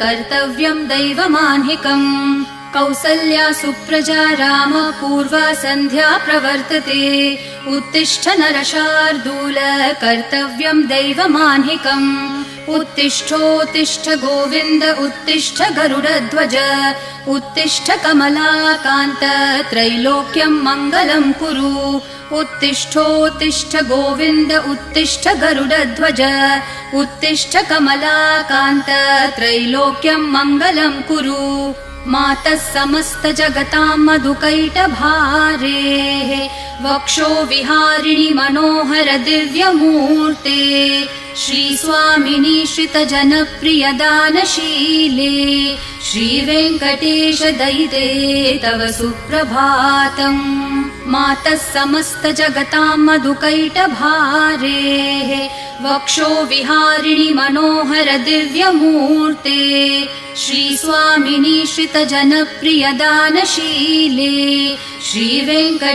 कर्तव्यम् दैवमाह्निकम् कौसल्या सुप्रजा राम पूर्वा सन्ध्या प्रवर्तते उत्तिष्ठ नरशार्दूल कर्तव्यम् दैवमाह्निकम् उत्तिष्ठोत्तिष्ठ गोविन्द उत्तिष्ठ गरुडध्वज उत्तिष्ठ कमलाकान्त त्रैलोक्यम् मङ्गलम् कुरु उत्तिष्ठोत्तिष्ठ गोविन्द उत्तिष्ठ गरुडध्वज उत्तिष्ठ कमलाकान्त त्रैलोक्यम् मङ्गलम् कुरु मातः समस्त जगताम् मधुकैटभारेः वक्षो विहारिणि मनोहर दिव्यमूर्ते श्रीस्वामिनि श्रितजनप्रिय दानशीले श्रीवेङ्कटेश दयिते तव सुप्रभातम् मातः समस्त जगताम् मधुकैटभारेः वक्षो विहारिणि मनोहर दिव्यमूर्ते श्रीस्वामिनि श्रितजनप्रिय दानशीले श्रीवेङ्कटे